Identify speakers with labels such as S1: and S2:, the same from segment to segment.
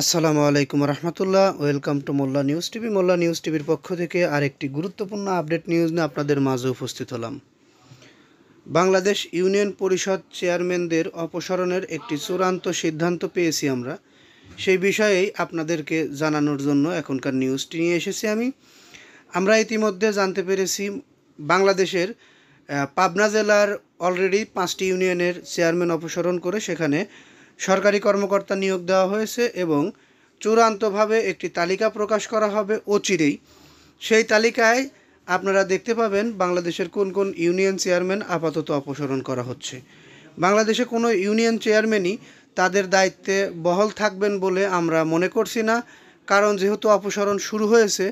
S1: আসসালামু আলাইকুম রহমতুল্লাহ। Welcome to Molla news TV. Molla news টিভির পক্ষ থেকে আরেকটি গুরুত্বপূর্ণ আপডেট নিউজ নিয়ে আপনাদের মাঝে উপস্থিত হলাম। বাংলাদেশ ইউনিয়ন পরিষদ চেয়ারম্যানদের অপসারণের একটি চূড়ান্ত সিদ্ধান্ত পেয়েছি আমরা। সেই বিষয়েই আপনাদেরকে জানানোর জন্য এখনকার নিউজটি নিয়ে এসেছি আমরা ইতিমধ্যে জানতে পেরেছি বাংলাদেশের পাবনা জেলার অলরেডি 5টি ইউনিয়নের চেয়ারম্যান অপসারণ করে সেখানে সরকারি কর্মকর্তা নিয়োগ দেওয়া হয়েছে এবং চূড়ান্তভাবে একটি তালিকা প্রকাশ করা হবে অচিরেই। সেই তালিকায় আপনারা দেখতে পাবেন বাংলাদেশের কোন কোন ইউনিয়ন চেয়ারম্যান আপাতত অপসারণ করা হচ্ছে। বাংলাদেশে কোনো ইউনিয়ন চেয়ারম্যানই তাদের দায়িত্বে বহাল থাকবেন বলে আমরা মনে করছি না, কারণ যেহেতু অপসারণ শুরু হয়েছে,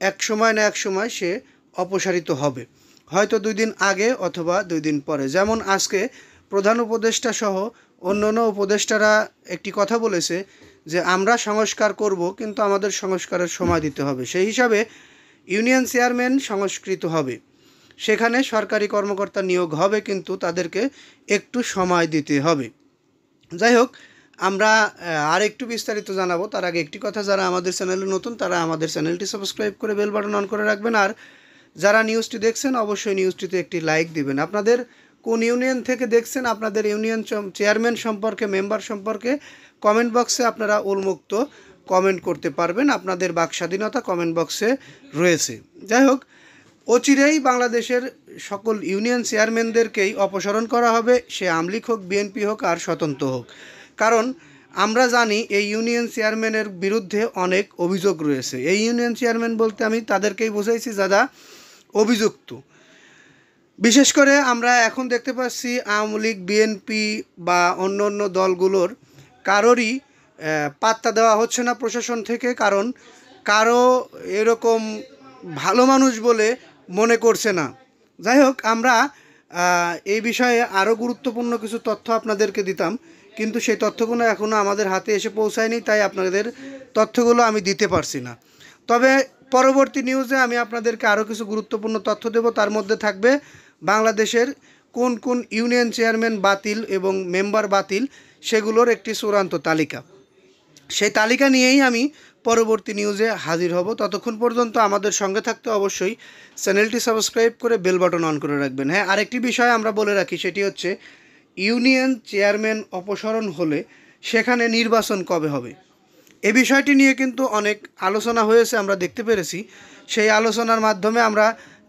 S1: এক সময় না এক সময় সে অপসারিত হবে, হয়তো 2 দিন আগে অথবা 2 দিন পরে। যেমন আজকে প্রধান উপদেষ্টা সহ অন্যান্য উপদেষ্টারা একটি কথা বলেছে যে আমরা সংস্কার করব, কিন্তু আমাদের সংস্কারের সময় দিতে হবে। সেই হিসাবে ইউনিয়ন চেয়ারম্যান সংস্কৃত হবে, সেখানে সরকারি কর্মকর্তা নিয়োগ হবে, কিন্তু তাদেরকে একটু সময় দিতে হবে। যাই হোক, আমরা আর একটু বিস্তারিত জানাবো। তার আগে একটি কথা, যারা আমাদের চ্যানেলে নতুন তারা আমাদের চ্যানেলটি সাবস্ক্রাইব করে বেল বাটন অন করে রাখবেন, আর যারা নিউজটি দেখছেন অবশ্যই নিউজটিতে একটি লাইক দিবেন। আপনাদের কোন ইউনিয়ন থেকে দেখছেন, আপনাদের ইউনিয়ন চেয়ারম্যান সম্পর্কে, মেম্বার সম্পর্কে কমেন্ট বক্সে আপনারা উন্মুক্ত কমেন্ট করতে পারবেন, আপনাদের বাক স্বাধীনতা কমেন্ট বক্সে রয়েছে। যাই হোক, অচিরেই বাংলাদেশের সকল ইউনিয়ন চেয়ারম্যানদেরকেই অপসারণ করা হবে, সে আওয়ামী লীগ হোক, বিএনপি হোক আর স্বতন্ত্র হোক। কারণ আমরা জানি এই ইউনিয়ন চেয়ারম্যানের বিরুদ্ধে অনেক অভিযোগ রয়েছে। এই ইউনিয়ন চেয়ারম্যান বলতে আমি তাদেরকেই বোঝাইছি যারা অভিযুক্ত। বিশেষ করে আমরা এখন দেখতে পাচ্ছি আওয়ামী লীগ, বিএনপি বা অন্য অন্য দলগুলোর কারোরই পাত্তা দেওয়া হচ্ছে না প্রশাসন থেকে, কারণ কারো এরকম ভালো মানুষ বলে মনে করছে না। যাই হোক, আমরা এই বিষয়ে আরও গুরুত্বপূর্ণ কিছু তথ্য আপনাদেরকে দিতাম, কিন্তু সেই তথ্যগুলো এখনও আমাদের হাতে এসে পৌঁছায়নি, তাই আপনাদের তথ্যগুলো আমি দিতে পারছি না। তবে পরবর্তী নিউজে আমি আপনাদেরকে আরও কিছু গুরুত্বপূর্ণ তথ্য দেব। তার মধ্যে থাকবে বাংলাদেশের কোন কোন ইউনিয়ন চেয়ারম্যান বাতিল এবং মেম্বার বাতিল সেগুলোর একটি চূড়ান্ত তালিকা। সেই তালিকা নিয়েই আমি পরবর্তী নিউজে হাজির হব। ততক্ষণ পর্যন্ত আমাদের সঙ্গে থাকতে অবশ্যই চ্যানেলটি সাবস্ক্রাইব করে বেল বাটন অন করে রাখবেন। হ্যাঁ, আরেকটি বিষয় আমরা বলে রাখি, সেটি হচ্ছে ইউনিয়ন চেয়ারম্যান অপসারণ হলে সেখানে নির্বাচন কবে হবে, এই বিষয়টি নিয়ে কিন্তু অনেক আলোচনা হয়েছে, আমরা দেখতে পেরেছি। সেই আলোচনার মাধ্যমে আমরা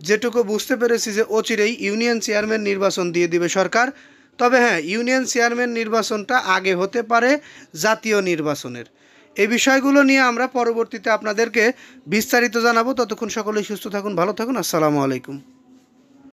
S1: যেটুকু বুঝতে পেরেছি যে অচিরেই ইউনিয়ন চেয়ারম্যান নির্বাচন দিয়ে দিবে সরকার। তবে হ্যাঁ, ইউনিয়ন চেয়ারম্যান নির্বাচনটা আগে হতে পারে জাতীয় নির্বাচনের। এই বিষয়গুলো নিয়ে আমরা পরবর্তীতে আপনাদেরকে বিস্তারিত জানাবো। ততক্ষণ সকলেই সুস্থ থাকুন, ভালো থাকুন। আসসালামু আলাইকুম।